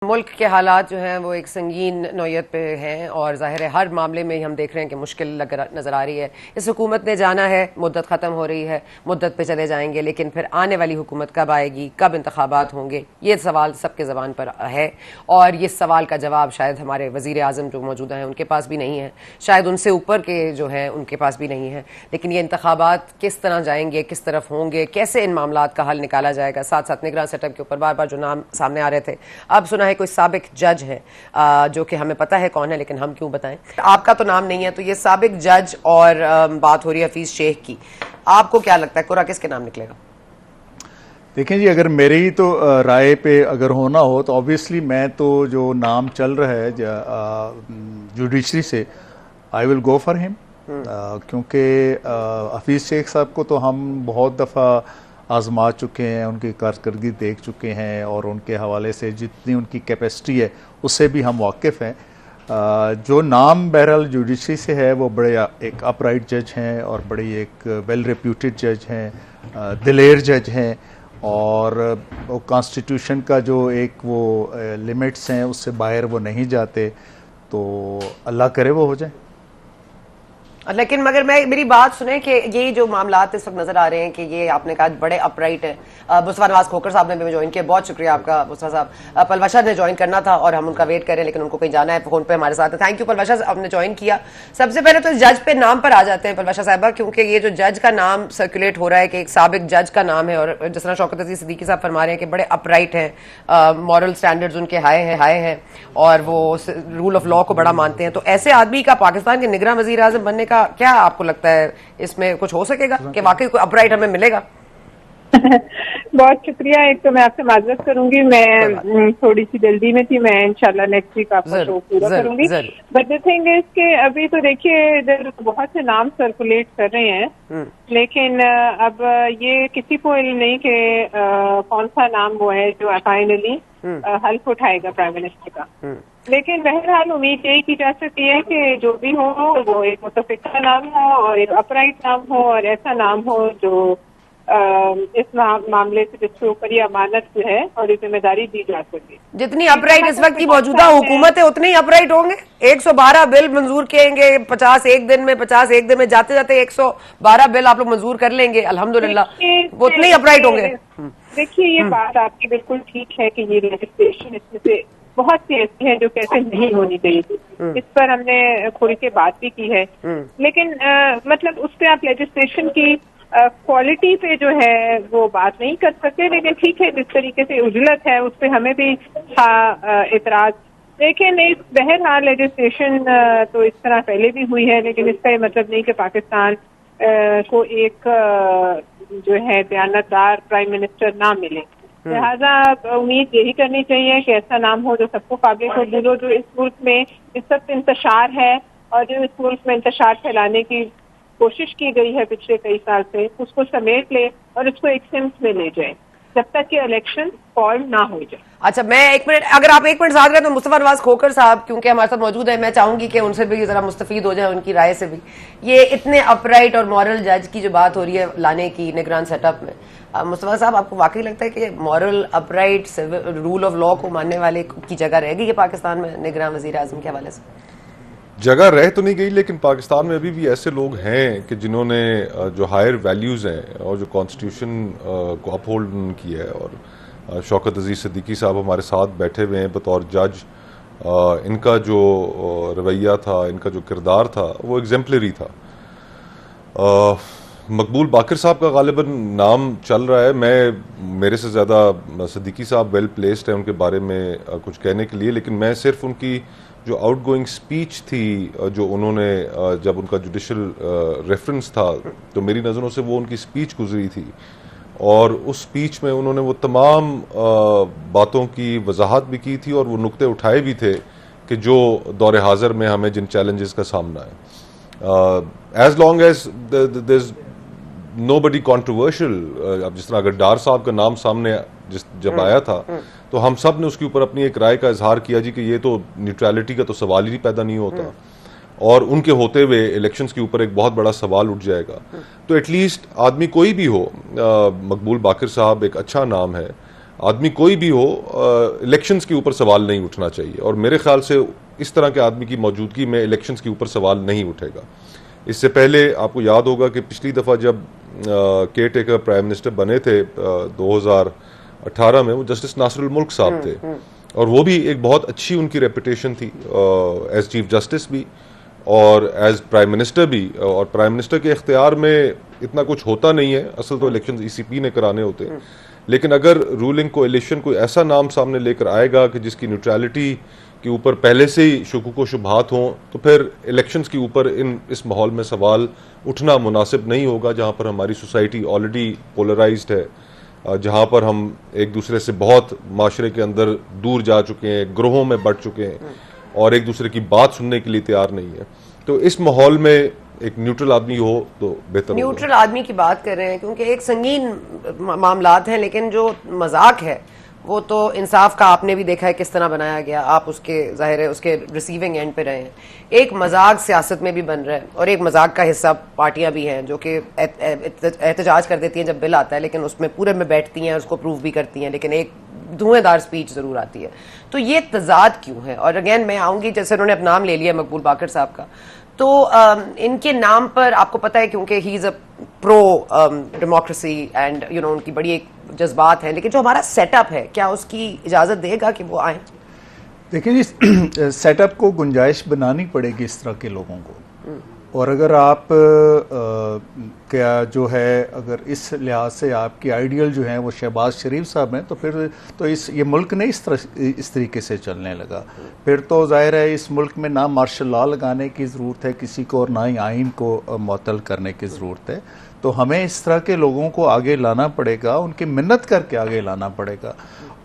मुल्क के हालात जो हैं वो एक संगीन नौयत पे हैं और ज़ाहिर है हर मामले में ही हम देख रहे हैं कि मुश्किल नज़र आ रही है। इस हुकूमत ने जाना है, मुद्दत ख़त्म हो रही है, मुद्दत पे चले जाएंगे, लेकिन फिर आने वाली हुकूमत कब आएगी, कब इंतखाबात होंगे, ये सवाल सबके ज़बान पर है। और ये सवाल का जवाब शायद हमारे वज़ीर आज़म जो मौजूदा हैं उनके पास भी नहीं है, शायद उनसे ऊपर के जो हैं उनके पास भी नहीं है। लेकिन ये इंतखाबात किस तरह जाएंगे, किस तरफ होंगे, कैसे इन मामलात का हल निकाला जाएगा। साथ साथ निगरान सेटअप के ऊपर बार बार जो नाम सामने आ रहे थे, अब सुना है कोई साबिक जज है जो कि हमें पता है कौन है, लेकिन हम क्यों बताएं। आपका तो नाम नहीं है, तो ये साबिक जज और बात हो रही है हफीज शेख की। आपको क्या लगता है कोरा किसके नाम निकलेगा? देखें जी, अगर मेरी तो राय पे अगर होना हो तो ऑब्वियसली मैं तो जो नाम चल रहा है जुडिशरी से, I will go for him, क्योंकि हफीज शेख साहब को तो हम बहुत दफ़ा आजमा चुके हैं, उनकी कारकर्दगी देख चुके हैं और उनके हवाले से जितनी उनकी कैपेसिटी है उससे भी हम वाकिफ़ हैं। जो नाम बहरहाल जुडिशरी से है वो बड़े एक अपराइट जज हैं और बड़ी एक वेल रेप्यूटेड जज हैं, दिलेर जज हैं और वो कॉन्स्टिट्यूशन का जो एक वो लिमिट्स हैं उससे बाहर वो नहीं जाते, तो अल्लाह करे वो हो जाए। लेकिन मगर मेरी बात सुने कि ये जो मामलात इस वक्त नजर आ रहे हैं कि ये आपने कहा बड़े अपराइट है। मुस्तफा नवाज खोकर साहब ने भी ज्वाइन किया, बहुत शुक्रिया आपका मुस्तफा साहब। पलवाशा ने ज्वाइन करना था और हम उनका वेट कर रहे हैं, लेकिन उनको कहीं जाना है, फोन पे हमारे साथ है। थैंक यू पलवाशा, आपने ज्वाइन किया। सबसे पहले तो जज पे नाम पर आ जाते हैं पलवाशा साहबा, क्योंकि ये जो जज का नाम सर्कुलेट हो रहा है कि एक साबिक जज का नाम है, और जिस तरह शौकत अजीज सिद्दीकी साहब फरमा रहे हैं कि बड़े अपराइट हैं, मॉरल स्टैंडर्ड्स उनके हाई हैं और वो रूल ऑफ लॉ को बड़ा मानते हैं, तो ऐसे आदमी का पाकिस्तान के निगरान वजीर आजम बनने का क्या आपको लगता है, इसमें कुछ हो सकेगा कि वाकई कोई अपराइट हमें मिलेगा? बहुत शुक्रिया। एक तो मैं आपसे माजरत करूंगी, मैं थोड़ी सी जल्दी में थी, मैं इंशाल्लाह नेक्स्ट वीक आपका शो पूरा करूंगी। बट द थिंग इज कि अभी तो देखिए इधर बहुत से नाम सर्कुलेट कर रहे हैं, लेकिन अब ये किसी को इल्म नहीं कि कौन सा नाम वो है जो फाइनली हल्फ उठाएगा प्राइम मिनिस्टर का। लेकिन बहरहाल उम्मीद यही की जा सकती है कि जो भी हो वो एक मुतफिका नाम हो और एक अपराइट नाम हो और ऐसा नाम हो जो इस मामले से जिसके ऊपर ये अमानत जो है और ये जिम्मेदारी दी जा सके। जितनी अपराइट इस वक्त की मौजूदा हुकूमत है उतने ही अपराइट होंगे। 112 बिल मंजूर किएंगे 50 एक दिन में, 50 एक दिन में, जाते जाते 112 बिल आप लोग मंजूर कर लेंगे अल्हम्दुलिल्लाह, वो उतने ही अपराइट होंगे। देखिए ये बात आपकी बिल्कुल ठीक है कि ये लेजिस्लेशन इसमें से बहुत सी ऐसी है जो कैसे नहीं होनी चाहिए थी, इस पर हमने थोड़ी सी बात भी की है। लेकिन मतलब उस पर आप लेजिस्लेशन की क्वालिटी पे जो है वो बात नहीं कर सकते, लेकिन ठीक है जिस तरीके से उजलत है उस पर हमें भी था इतराज। लेकिन इस बहरहाल लेजिस्लेशन तो इस तरह पहले भी हुई है, लेकिन इसका ये मतलब नहीं कि पाकिस्तान को एक जो है दयानतदार प्राइम मिनिस्टर ना मिले। लिहाजा उम्मीद यही करनी चाहिए कि ऐसा नाम हो जो सबको काबिल कबूल हो, जो इस मुल्क में इस वक्त इंतशार है और जो इस मुल्क में इंतशार फैलाने की कोशिश की गई है पिछले कई साल से, उसको समेट ले और इसको एक सिम्स में ले जाए जब तक कि इलेक्शन कॉल ना हो जाए। अच्छा, मैं एक मिनट, अगर आप एक मिनट साथ रहे तो मुस्तफा नवाज खोकर साहब क्योंकि हमारे साथ मौजूद है, मैं चाहूंगी कि उनसे भी जरा मुस्तफीद हो जाए, उनकी राय से भी। ये इतने अपराइट और मॉरल जज की जो बात हो रही है लाने की निगरान सेटअप में, मुस्तफा साहब आपको वाकई लगता है कि moral upright rule of law को मानने वाले की जगह रहेगी कि पाकिस्तान में निगरान वजीर आजम के हवाले से? जगह रह तो नहीं गई, लेकिन पाकिस्तान में अभी भी ऐसे लोग हैं कि जिन्होंने जो हायर वैल्यूज़ हैं और जो कॉन्स्टिट्यूशन को अपहोल्ड किया है, और शौकत अजीज सिद्दीकी साहब हमारे साथ बैठे हुए हैं बतौर जज। इनका जो रवैया था, इनका जो किरदार था वो एग्जेम्पलरी था। मकबूल बाकर साहब का गालिबन नाम चल रहा है। मेरे से ज़्यादा सिद्दीकी साहब वेल प्लेस्ड है उनके बारे में कुछ कहने के लिए, लेकिन मैं सिर्फ उनकी जो आउटगोइंग स्पीच थी, जो उन्होंने जब उनका जुडिशल रेफरेंस था, तो मेरी नज़रों से वो उनकी स्पीच गुजरी थी और उस स्पीच में उन्होंने वो तमाम बातों की वजाहत भी की थी और वो नुक्ते उठाए भी थे कि जो दौर हाज़िर में हमें जिन चैलेंजेस का सामना है। As long as there is nobody controversial, अब जिस तरह अगर डार साहब का नाम सामने जब आया था तो हम सब ने उसके ऊपर अपनी एक राय का इजहार किया जी कि ये तो न्यूट्रलिटी का तो सवाल ही पैदा नहीं होता, और उनके होते हुए इलेक्शंस के ऊपर एक बहुत बड़ा सवाल उठ जाएगा। तो एटलीस्ट आदमी कोई भी हो, मकबूल बाकर साहब एक अच्छा नाम है, आदमी कोई भी हो, इलेक्शंस के ऊपर सवाल नहीं उठना चाहिए, और मेरे ख्याल से इस तरह के आदमी की मौजूदगी में इलेक्शंस के ऊपर सवाल नहीं उठेगा। इससे पहले आपको याद होगा कि पिछली दफ़ा जब केयर टेकर प्राइम मिनिस्टर बने थे 2018 में, वो जस्टिस नासिरुल मुल्क साहब थे, और वो भी एक बहुत अच्छी उनकी रेपुटेशन थी एज चीफ जस्टिस भी और एज प्राइम मिनिस्टर भी। और प्राइम मिनिस्टर के इख्तियार में इतना कुछ होता नहीं है, असल तो इलेक्शन ईसीपी ने कराने होते हैं, लेकिन अगर रूलिंग कोएलिशन कोई ऐसा नाम सामने लेकर आएगा कि जिसकी न्यूट्रलिटी के ऊपर पहले से ही शुकूक व शुबहात हों, तो फिर इलेक्शंस के ऊपर इस माहौल में सवाल उठना मुनासिब नहीं होगा, जहाँ पर हमारी सोसाइटी ऑलरेडी पोलराइज्ड है, जहाँ पर हम एक दूसरे से बहुत माशरे के अंदर दूर जा चुके हैं, ग्रोहों में बढ़ चुके हैं और एक दूसरे की बात सुनने के लिए तैयार नहीं है। तो इस माहौल में एक न्यूट्रल आदमी हो तो बेहतर। न्यूट्रल आदमी की बात कर रहे हैं क्योंकि एक संगीन मामलात हैं, लेकिन जो मजाक है वो तो इंसाफ का आपने भी देखा है किस तरह बनाया गया, आप उसके जाहिर है उसके रिसीविंग एंड पे रहे हैं। एक मजाक सियासत में भी बन रहा है और एक मजाक का हिस्सा पार्टियां भी हैं जो कि एहतजाज कर देती हैं जब बिल आता है, लेकिन उसमें पूरे में बैठती हैं, उसको प्रूव भी करती हैं, लेकिन एक धुएंधार स्पीच जरूर आती है। तो ये तजाद क्यों है? और अगेन मैं आऊंगी, जैसे उन्होंने अब नाम ले लिया मकबूल बाकर साहब का, तो इनके नाम पर आपको पता है क्योंकि he is a pro democracy and you know उनकी बड़ी एक जज्बात है, लेकिन जो हमारा सेटअप है क्या उसकी इजाजत देगा कि वो आए? देखिए जी, सेटअप को गुंजाइश बनानी पड़ेगी इस तरह के लोगों को, और अगर आप क्या जो है अगर इस लिहाज से आपकी आइडियल जो है वो शहबाज शरीफ साहब हैं, तो फिर तो ये मुल्क नहीं इस तरीके से चलने लगा। फिर तो जाहिर है इस मुल्क में ना मार्शल लॉ लगाने की ज़रूरत है किसी को, और ना ही आइन को मुअत्तल करने की ज़रूरत है। तो हमें इस तरह के लोगों को आगे लाना पड़ेगा, उनकी मिन्नत करके आगे लाना पड़ेगा,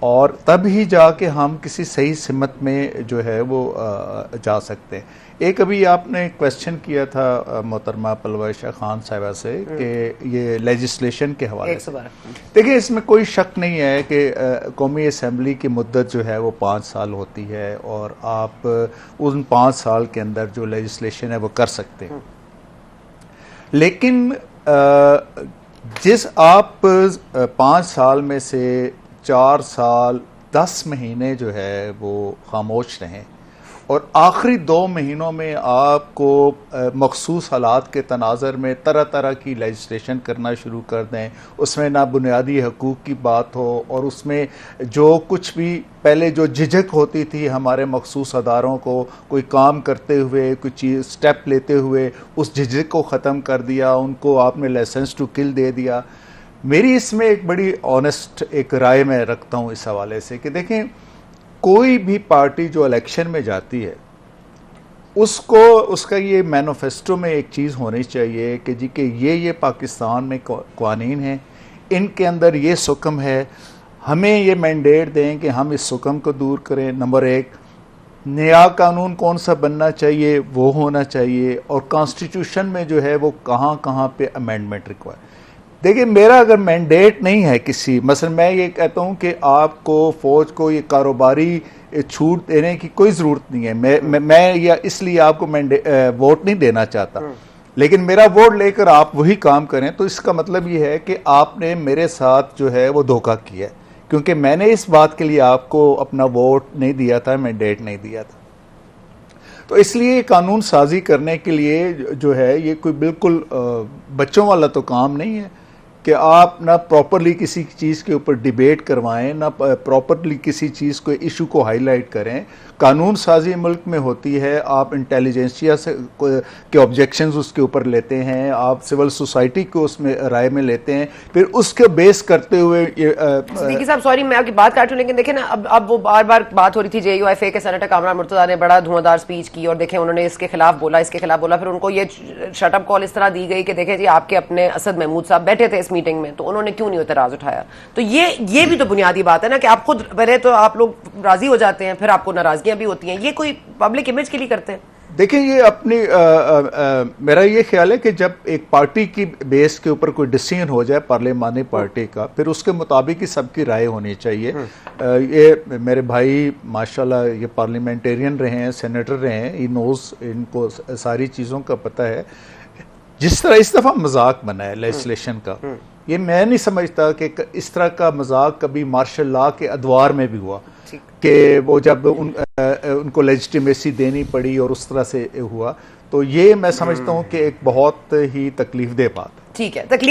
और तब ही जाके हम किसी सही सिमत में जो है वो जा सकते हैं। एक अभी आपने क्वेश्चन किया था मोहतरमा पलवाइशा खान साहिबा से कि ये लेजिस्लेशन के हवाले से, देखिए इसमें कोई शक नहीं है कि कौमी असम्बली की मुद्दत जो है वो 5 साल होती है, और आप उन 5 साल के अंदर जो लेजिस्लेशन है वो कर सकते हैं। लेकिन जिस आप 5 साल में से 4 साल 10 महीने जो है वो खामोश रहें और आखिरी 2 महीनों में आपको मखसूस हालात के तनाज़र में तरह तरह की लेजिस्लेशन करना शुरू कर दें, उसमें ना बुनियादी हकूक़ की बात हो, और उसमें जो कुछ भी पहले जो झिझक होती थी हमारे मखसूस अदारों को कोई काम करते हुए, कोई चीज़ स्टेप लेते हुए, उस झिझक को ख़त्म कर दिया, उनको आपने लाइसेंस टू किल दे दिया। मेरी इसमें एक बड़ी ऑनेस्ट एक राय मैं रखता हूँ इस हवाले से कि देखें, कोई भी पार्टी जो इलेक्शन में जाती है उसको उसका ये मैनिफेस्टो में एक चीज़ होनी चाहिए कि जी कि ये पाकिस्तान में क़वानीन हैं, इनके अंदर ये सुकम है, हमें ये मैंडेट दें कि हम इस सुकम को दूर करें। नंबर 1, नया कानून कौन सा बनना चाहिए वो होना चाहिए, और कॉन्स्टिट्यूशन में जो है वो कहाँ कहाँ पे अमेंडमेंट रिक्वायर। देखिए, मेरा अगर मैंडेट नहीं है किसी, मसलन मैं ये कहता हूँ कि आपको फ़ौज को ये कारोबारी छूट देने की कोई ज़रूरत नहीं है, मैं या इसलिए आपको वोट नहीं देना चाहता, लेकिन मेरा वोट लेकर आप वही काम करें, तो इसका मतलब ये है कि आपने मेरे साथ जो है वो धोखा किया है, क्योंकि मैंने इस बात के लिए आपको अपना वोट नहीं दिया था, मैंडेट नहीं दिया था। तो इसलिए कानून साजी करने के लिए जो है ये कोई बिल्कुल बच्चों वाला तो काम नहीं है कि आप ना प्रॉपरली किसी चीज़ के ऊपर डिबेट करवाएं, ना प्रॉपरली किसी चीज़ को इशू को हाईलाइट करें। कानून साजी मुल्क में होती है, आप इंटेलिजेंसिया से के ऑब्जेक्शंस उसके ऊपर लेते हैं, आप सिविल सोसाइटी को उसमें राय में लेते हैं, फिर उसके बेस करते हुए सिद्दीकी साहब, सॉरी मैं आपकी बात काट रहा हूं, लेकिन देखें ना, अब वो बार बार बात हो रही थी JUIFA के सेनेटर कामरान मुर्तज़ा ने बड़ा धुआंधार स्पीच की, और देखें उन्होंने इसके खिलाफ बोला, इसके खिलाफ बोला, फिर उनको ये शटअप कॉल इस तरह दी गई कि देखें जी आपके अपने असद महमूद साहब बैठे थे इस मीटिंग में, तो उन्होंने क्यों नहीं एतराज उठाया। तो ये भी तो बुनियादी बात है ना कि आप खुद पहले तो आप लोग राजी हो जाते हैं, फिर आपको नाराजगियां भी होती हैं, ये कोई पब्लिक इमेज के लिए करते हैं। देखिए, ये अपनी मेरा ये ख्याल है कि जब एक पार्टी की बेस के ऊपर कोई डिसीजन हो जाए पार्लियामानी पार्टी का, फिर उसके मुताबिक ही सबकी राय होनी चाहिए। ये मेरे भाई माशाल्लाह ये पार्लियामेंटेरियन रहे हैं, सेनेटर रहे हैं, ही नोज, इनको सारी चीज़ों का पता है। जिस तरह इस दफ़ा मजाक बना है लेजिस्लेशन का, ये मैं नहीं समझता कि इस तरह का मजाक कभी मार्शल लॉ के अदवार में भी हुआ कि वो जब उनको लेजिटिमेसी देनी पड़ी और उस तरह से हुआ। तो ये मैं समझता हूँ कि एक बहुत ही तकलीफ दे बात। ठीक है, तकलीफ